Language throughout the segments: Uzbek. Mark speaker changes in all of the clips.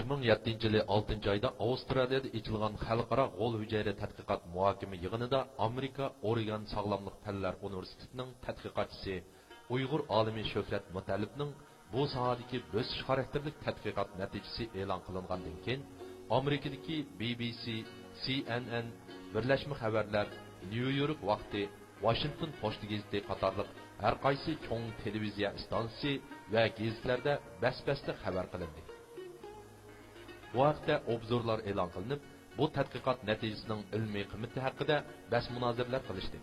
Speaker 1: 2007 yılı 6. ayda Avustraliyada içilgan xalqaro g'o'l hujayra tadqiqot muhokama yig'inida Amerika Oregon Sog'lomlik fanlar universitetining tadqiqotchisi Uyg'ur olimi Shuhrat Mutallibning bu sohadagi bo'sish xarakterlik tadqiqot natijasi e'lon qilingandan keyin Amerikadagi BBC, CNN, Birlashma xabarlar, New York vaqti, Washington Post gazeti qatorliq har qaysi cho'ng televiziya stansiyasi va gazetlarda bas-basda xabar qilindi. Bu haqda obzorlar e'lon qilinib, bu tadqiqot natijasining ilmiy qiymati haqida bas-munozaralar qilishdi.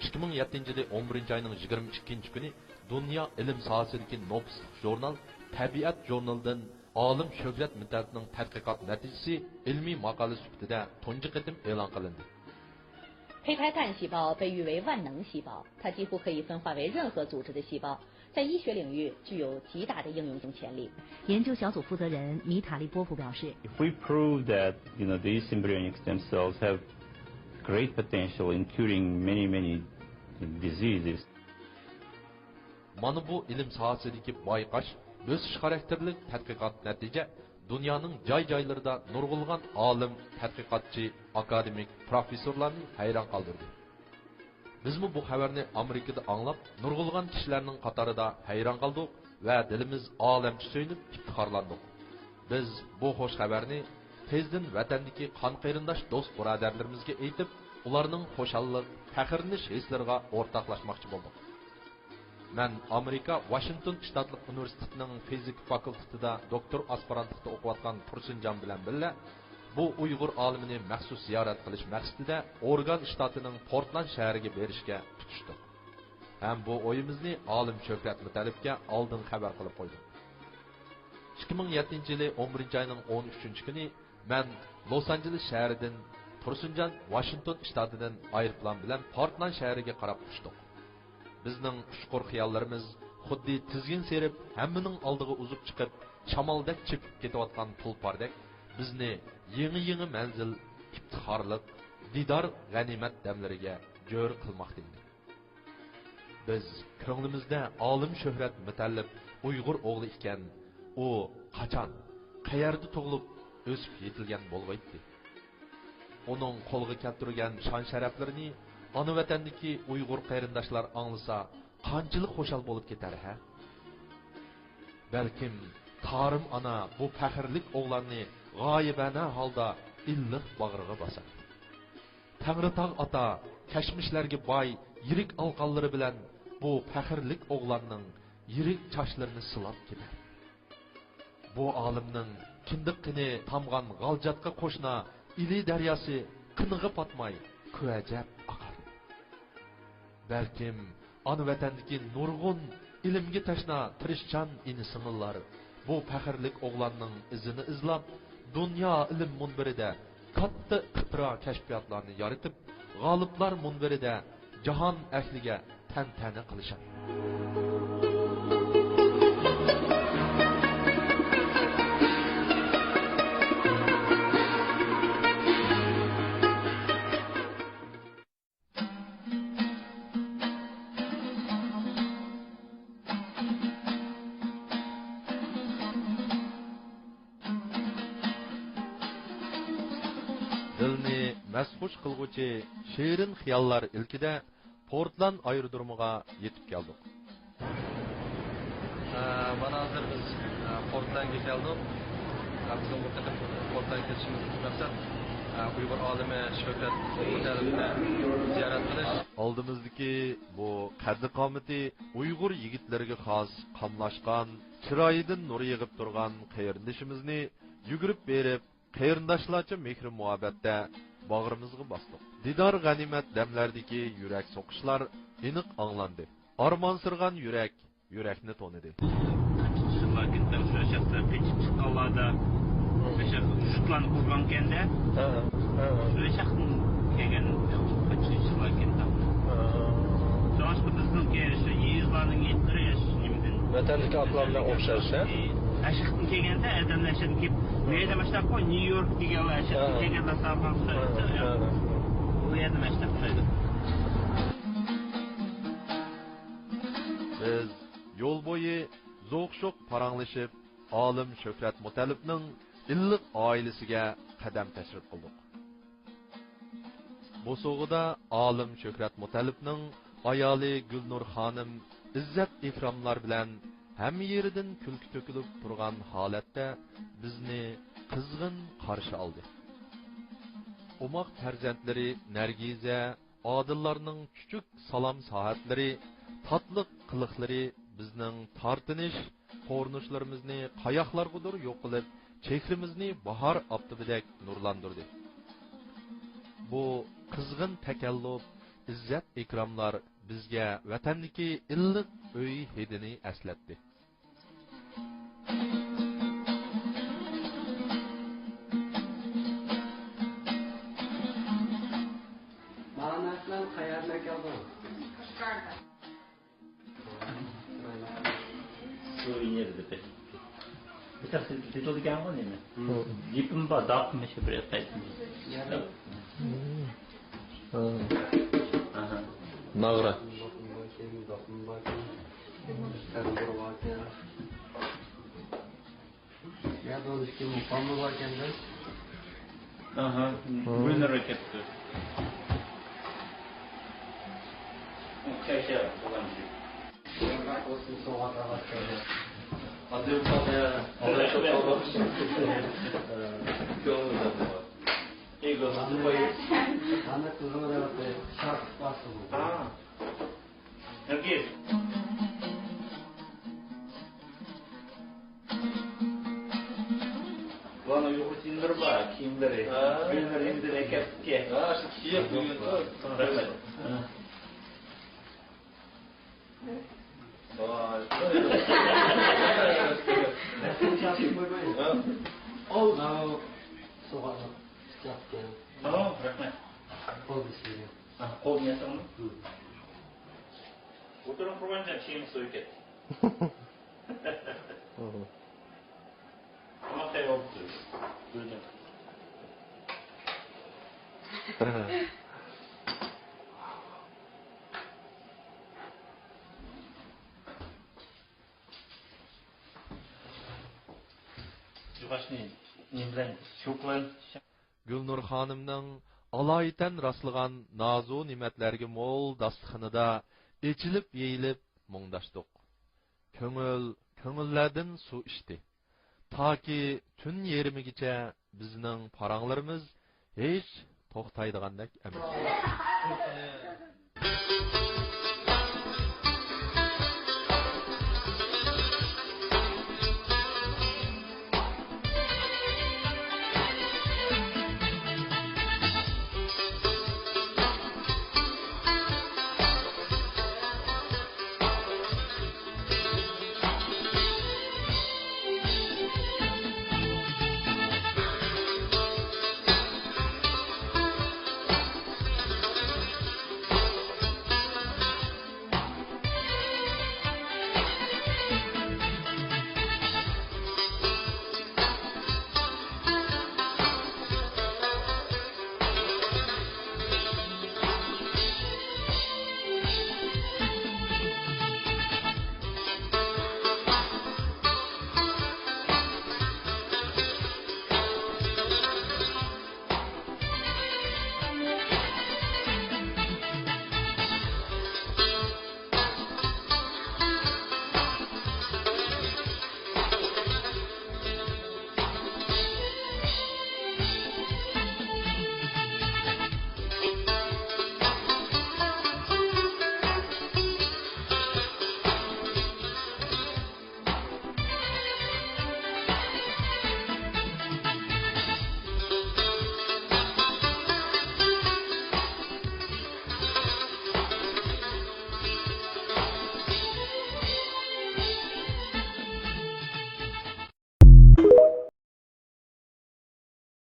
Speaker 1: 2007 yılı 11. ayının 22. günü Dünya İlim Sohasidagi Nobel jurnal Tabiat jurnalidan olim Shuhrat Mutallibning tadqiqot natijasi ilmiy maqola sifatida tunji qitim e'lon qilindi.
Speaker 2: 胚胎干细胞被誉为万能细胞，它几乎可以分化为任何组织的细胞，在医学领域具有极大的应用性潜力。
Speaker 3: 研究小组负责人米塔利波夫表示
Speaker 4: ：“If we prove that these embryonic stem cells have great potential in curing many diseases."
Speaker 1: Mana bu ilim sohasidagi boyqash, o'sish xarakterlik tadqiqot natija dunyoning joy-joylarida nurg'ulg'an olim, tadqiqotchi, akademik, professorlarni hayron qoldirdi. Bizmi bu xabarni Amerikada anglab, nurg'ulg'an kishilarning qatorida hayron qoldik va dilimiz olamcha so'yinib iftixorlandik. Biz bu xo'sh xabarni tezdan vatandagi qon qarindosh do'st birodarlarimizga aytib, ularning xo'shallik, faxrlanish hislariga o'rtoqlashmoqchi bo'ldik. Men Amerika Washington shtatlik universitetining fizik fakultetida doktor aspirantlikda o'qiyotgan Tursunjon bilan birga bu Uyg'ur olimini maxsus ziyorat qilish maqsadida Oregon shtatining Portland shahriga berishga tutishdik. Ham bu o'yimizni olim Shuhrat Mutallibga oldin xabar qilib qo'ydik. 2007 yili 11 ayning 13 kuni men Los Angeles shahridan Tursunjon Washington shtatidan aeroplan bilan Portland shahriga qarab uchdik. Bizning ushqur xiyollarimiz xuddi tizgin serib, hammaning oldiga uzib chiqib, shamoldek chepib ketayotgan tulpordek bizni yangi manzil, iftixorlik, didor g'animat damlariga jo'r qilmoqda edi. Biz ko'nglimizda olim Shuhrat Mutallib Uyg'ur o'g'li ekan, u qachon, qayerda tug'ilib, o'sib yetilgan bo'lmaydi. Uning qo'lga keltirgan shon sharaflarini ana vatandagi Uyg'ur qarindoshlar anglasa, qanchalik xo'shal bo'lib ketar ha? Balkim Tarim ana bu faxrlik o'g'lanni g'oyibana holda illiq bag'riga bosar. Tangritog' ota kashmishlarga boy yirik alqonlari bilan bu faxrlik o'g'lanning yirik chochlarini silab ketar. Bu olimning kindiqqini tamg'an g'aljatga qo'shna Ili daryosi qinig'i patmay ko'ajab oqar. Balkim ana vatandagi nurg'un ilmga tashna tirishchan ini-singillar bu faxrlik o'g'lanning izini izlab dunyo ilm munbirida katta ixtiro kashfiyotlarni yoritib, g'oliblar munbirida jahon ahliga tantana qilishadi. Dilni masxush qilg'uchi shirin xiyollar ilkida Portland aerodromiga yetib keldik.
Speaker 5: Mana hozir biz Portlandga keldik. Biz bu qadam Portlandga ketishimiz maqsad Uyg'ur olimi Shuhrat Mutallibni ziyorat qilish.
Speaker 1: Oldimizdagi bu qaddi qomati Uyg'ur yigitlariga xos qamlashgan, chiroyidan nur yig'ib turgan qayrindishimizni yugurib berib, qarindoshlarcha mehr muhabbatda bag'rimizga bosdik. Didor g'animat damlardagi yurak so'qishlar aniq anglandi. Armansirgan yurakni to'nidi.
Speaker 6: Shunlarga uchrashibdi, pechib chiqqanlarda o'sha shutlanib urganda, o'sha kelgan qachonchilarga. Joshqa bizningki shu yezlarning yetirish nimdan
Speaker 5: vatandagi otlarga o'xshash,
Speaker 6: Ashqdan kelganda odamlar shunki meyda mashtaq qo'y New York deganlar ashqdan kelganda sababsa u yerda mashtaq qo'ydi.
Speaker 1: Biz yo'l bo'yi zo'q-sho'q paranglashib, olim Shuhrat Mutallibning illiq oilasiga qadam tashrif qildik. Bu so'g'ida olim Shuhrat Mutallibning ayoli Gulnur xonim izzat ikromlar bilan hamma yeridan kulki to'kilib turgan holatda bizni qizg'in qarshi oldi. Umoq farzandlari Nargiza, Odillarning chuchuk salom soatlari, tatliq qiliqlari bizning tortinish, qo'rnishlarimizni qayoqlargadir yo'q qilib, chehrimizni bahor oftobidek nurlantirdi. Bu qizg'in takallub, izzat ikromlar bizga vatanniki illiq uy hidini eslatdi.
Speaker 7: Ma'nasdan qayerga kelding?
Speaker 8: Qashqarda.
Speaker 4: Shu yerda pek. Bitta sizlarga nima? Yipim bor, daqmish bir qaytdim. Aha.
Speaker 1: Nag'ra.
Speaker 7: Ya doğrusu mukamma var kendi.
Speaker 4: Aha. Winner ketdi. Okey, tamam.
Speaker 7: Bak olsun soğukta başladı.
Speaker 1: Adı yukarıda, orada çok olur. Gönlümde bu var. İyi gönlümde koyu.
Speaker 7: Ana kızım da şart bastı bu.
Speaker 4: Aa. Peki. Bana yoğurtçinler var, kimleri? Kimleri imdine kepke.
Speaker 1: Ha, şu kiyip bugün de.
Speaker 4: Evet.
Speaker 1: Vay.
Speaker 7: Ben şartı koymayın. Ol. Soğukta yaptı.
Speaker 4: Tamam, rahmet.
Speaker 7: Kol bir şey.
Speaker 4: Kol yasamı? Oturun kurbanca çiğim soyket. Ama sen yoktu. Duydum.
Speaker 1: Gulnur xonimning aloyitan rastlagan nozu ne'matlarga mo'l dasturxonida ichilib yeyilib mungdashdik. Ko'ngillardan suv ichdi. Toki tun yerimigacha bizning paranglarimiz hech to'xtaydigandek emas.